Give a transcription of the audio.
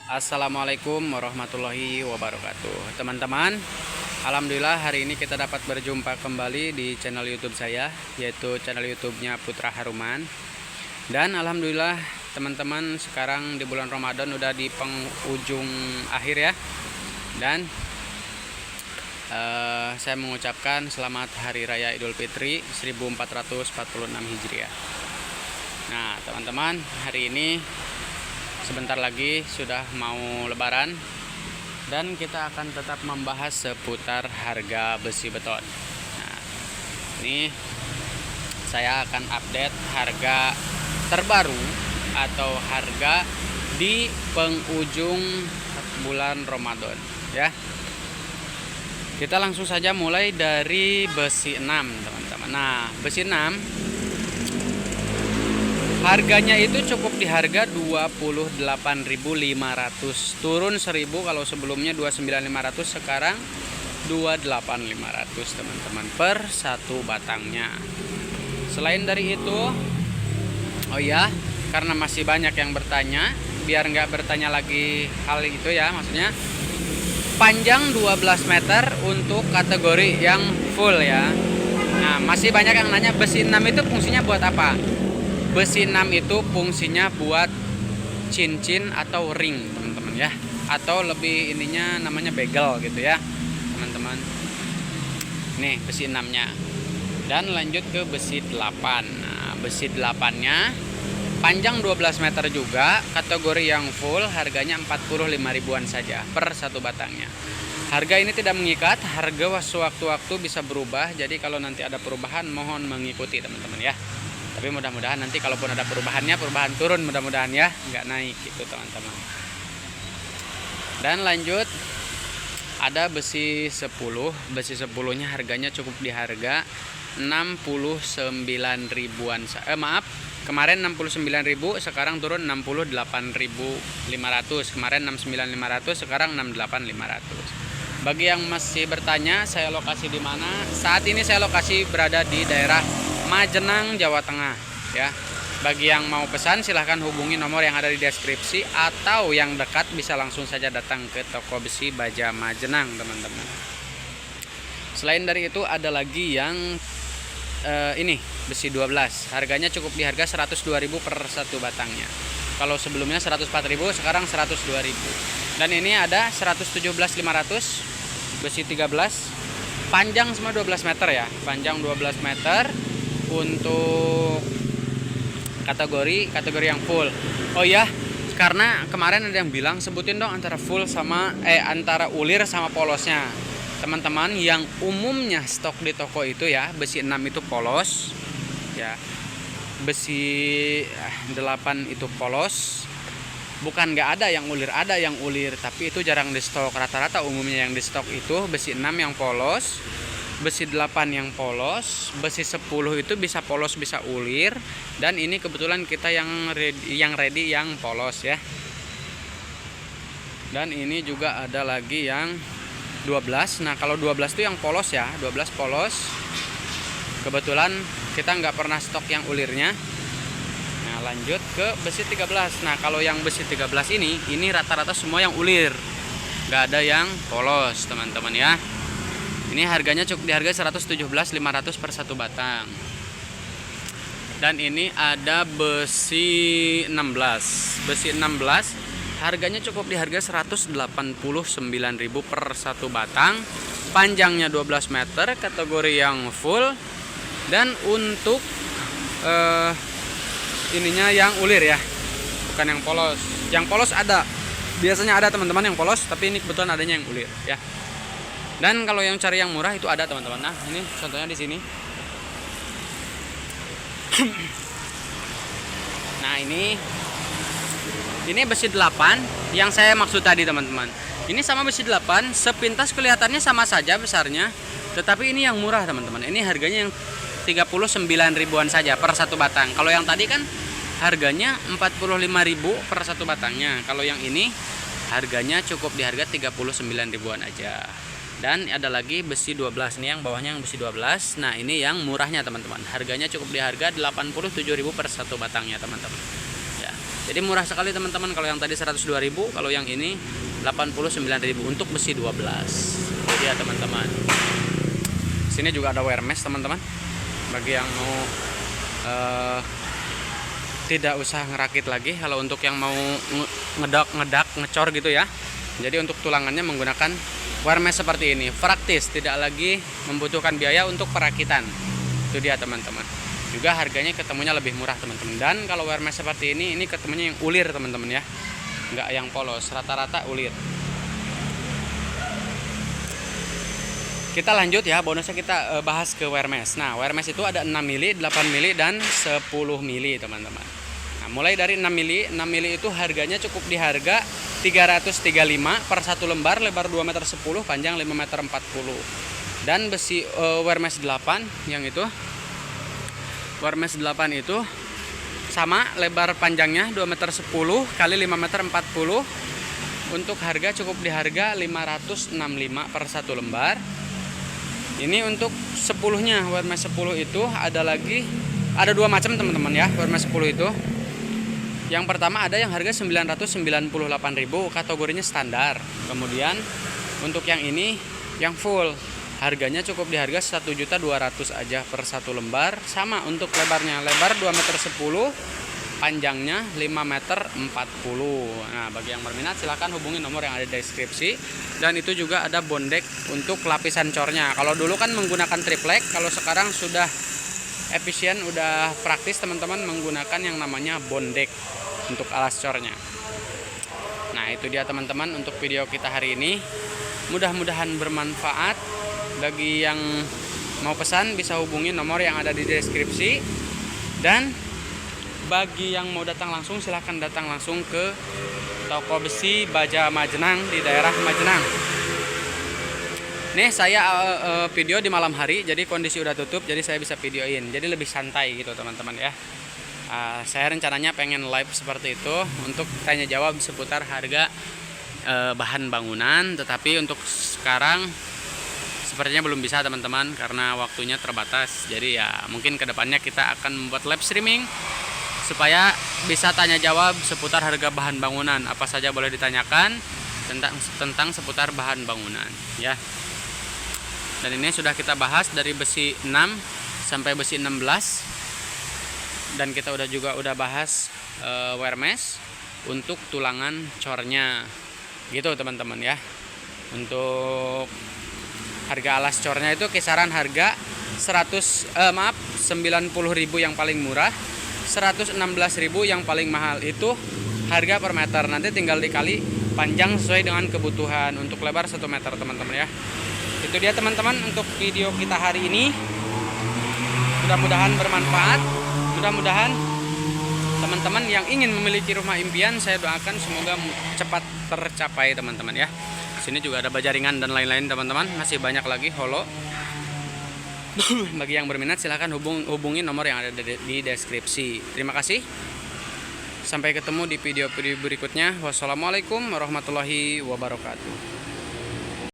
Assalamualaikum warahmatullahi wabarakatuh. Teman-teman, alhamdulillah hari ini kita dapat berjumpa kembali di channel YouTube saya, yaitu channel YouTube-nya Putra Haruman. Dan alhamdulillah teman-teman, sekarang di bulan Ramadan udah di penghujung akhir ya. Dan saya mengucapkan selamat Hari Raya Idul Fitri 1446 Hijriah. Nah teman-teman, hari ini sebentar lagi sudah mau lebaran, dan kita akan tetap membahas seputar harga besi beton. Nah, ini saya akan update harga terbaru atau harga di penghujung bulan Ramadan ya. Kita langsung saja mulai dari besi 6 teman-teman. Nah, besi 6 harganya itu cukup di harga 28.500, turun 1.000. Kalau sebelumnya 29.500, sekarang 28.500 teman-teman per satu batangnya. Selain dari itu, oh ya, karena masih banyak yang bertanya, biar nggak bertanya lagi hal itu ya, maksudnya panjang 12 meter untuk kategori yang full ya. Nah, masih banyak yang nanya besi 6 itu fungsinya buat apa? Besi 6 itu fungsinya buat cincin atau ring teman-teman ya, atau lebih ininya namanya begel gitu ya teman-teman. Nih besi 6 nya. Dan lanjut ke besi 8. Nah, besi 8 nya panjang 12 meter juga, kategori yang full, harganya 45 ribuan saja per satu batangnya. Harga ini tidak mengikat, harga sewaktu-waktu bisa berubah, jadi kalau nanti ada perubahan mohon mengikuti teman-teman ya. Tapi mudah-mudahan nanti kalaupun ada perubahannya, perubahan turun mudah-mudahan ya, nggak naik gitu teman-teman. Dan lanjut ada besi 10. Besi 10 nya harganya cukup di harga 69 ribuan. Kemarin 69.000, sekarang turun 68.500. Kemarin 69.500, sekarang 68.500. Bagi yang masih bertanya saya lokasi di mana, saat ini saya lokasi berada di daerah Majenang, Jawa Tengah ya. Bagi yang mau pesan silahkan hubungi nomor yang ada di deskripsi, atau yang dekat bisa langsung saja datang ke toko besi Baja Majenang teman-teman. Selain dari itu ada lagi yang ini besi 12, harganya cukup di harga 102.000 per satu batangnya. Kalau sebelumnya 104.000, sekarang 102.000. Dan ini ada 117.500 besi 13, panjang semua 12 meter ya, panjang 12 meter untuk kategori yang full. Oh ya, karena kemarin ada yang bilang sebutin dong antara full sama antara ulir sama polosnya. Teman-teman, yang umumnya stok di toko itu ya, besi 6 itu polos ya. Besi 8 itu polos. Bukan nggak ada yang ulir, ada yang ulir, tapi itu jarang di stok. Rata-rata umumnya yang di stok itu besi 6 yang polos, besi 8 yang polos, besi 10 itu bisa polos bisa ulir, dan ini kebetulan kita yang ready yang polos ya. Dan ini juga ada lagi yang 12. Nah kalau 12 itu yang polos ya, 12 polos. Kebetulan kita nggak pernah stok yang ulirnya. Nah lanjut ke besi 13. Nah kalau yang besi 13 ini rata-rata semua yang ulir, nggak ada yang polos teman-teman ya. Ini harganya cukup di harga 117.500 per satu batang. Dan ini ada besi 16. Besi 16 harganya cukup di harga 189.000 per satu batang. Panjangnya 12 meter, kategori yang full. Dan untuk ininya yang ulir ya, bukan yang polos. Yang polos ada, biasanya ada teman-teman yang polos, tapi ini kebetulan adanya yang ulir ya. Dan kalau yang cari yang murah itu ada teman-teman. Nah ini contohnya di sini. Nah ini besi 8 yang saya maksud tadi teman-teman. Ini sama besi 8, sepintas kelihatannya sama saja besarnya, tetapi ini yang murah teman-teman. Ini harganya yang 39 ribuan saja per satu batang. Kalau yang tadi kan harganya 45.000 per satu batangnya. Kalau yang ini harganya cukup di harga 39 ribuan aja. Dan ada lagi besi 12 nih, yang bawahnya yang besi 12. Nah ini yang murahnya teman-teman, harganya cukup di harga 87.000 per satu batangnya teman-teman ya. Jadi murah sekali teman-teman. Kalau yang tadi 102.000, kalau yang ini 89.000 untuk besi 12. Jadi ya teman-teman. Sini juga ada wire mesh teman-teman. Bagi yang mau tidak usah ngerakit lagi, kalau untuk yang mau ngedak ngecor gitu ya. Jadi untuk tulangannya menggunakan wire mesh seperti ini, praktis, tidak lagi membutuhkan biaya untuk perakitan. Itu dia teman-teman. Juga harganya ketemunya lebih murah teman-teman. Dan kalau wire mesh seperti ini ketemunya yang ulir teman-teman ya, nggak yang polos, rata-rata ulir. Kita lanjut ya, bonusnya kita bahas ke wire mesh. Nah, wire mesh itu ada 6 mili, 8 mili, dan 10 mili teman-teman. Nah, mulai dari 6 mili, 6 mili itu harganya cukup di harga 335 per satu lembar, lebar 2 meter 10, panjang 5 meter 40. Dan besi wire mesh 8 yang itu, wire mesh 8 itu sama, lebar panjangnya 2 meter 10 kali 5 meter 40. Untuk harga cukup di harga 565 per satu lembar. Ini untuk 10-nya, wire mesh 10 itu ada dua macam teman-teman ya, wire mesh 10 itu. Yang pertama ada yang harga 998.000, kategorinya standar. Kemudian untuk yang ini yang full, harganya cukup di harga 1.200.000 aja per satu lembar. Sama untuk lebarnya, lebar 2 meter 10, panjangnya 5 meter 40. Nah, bagi yang berminat silahkan hubungi nomor yang ada di deskripsi. Dan itu juga ada bondek untuk lapisan cornya. Kalau dulu kan menggunakan triplek, kalau sekarang sudah efisien, udah praktis teman-teman menggunakan yang namanya bondek untuk alas cornya. Nah, itu dia teman-teman untuk video kita hari ini. Mudah-mudahan bermanfaat. Bagi yang mau pesan bisa hubungi nomor yang ada di deskripsi. Dan bagi yang mau datang langsung silahkan datang langsung ke toko besi Baja Majenang di daerah Majenang. Nih saya video di malam hari, jadi kondisi udah tutup, jadi saya bisa videoin, jadi lebih santai gitu teman-teman ya. Saya rencananya pengen live seperti itu untuk tanya jawab seputar harga bahan bangunan, tetapi untuk sekarang sepertinya belum bisa teman-teman karena waktunya terbatas. Jadi ya mungkin kedepannya kita akan membuat live streaming supaya bisa tanya jawab seputar harga bahan bangunan, apa saja boleh ditanyakan tentang seputar bahan bangunan ya. Dan ini sudah kita bahas dari besi 6 sampai besi 16, dan kita udah bahas wire mesh untuk tulangan cornya gitu teman-teman ya. Untuk harga alas cornya itu kisaran harga 90.000 yang paling murah, 116.000 yang paling mahal. Itu harga per meter, nanti tinggal dikali panjang sesuai dengan kebutuhan. Untuk lebar 1 meter teman-teman ya. Itu dia teman-teman untuk video kita hari ini. Mudah-mudahan bermanfaat. Mudah-mudahan teman-teman yang ingin memiliki rumah impian, saya doakan semoga cepat tercapai teman-teman ya. Sini juga ada baja ringan dan lain-lain teman-teman, masih banyak lagi holo. Bagi yang berminat silahkan hubungi nomor yang ada di deskripsi. Terima kasih. Sampai ketemu di video-video berikutnya. Wassalamualaikum warahmatullahi wabarakatuh.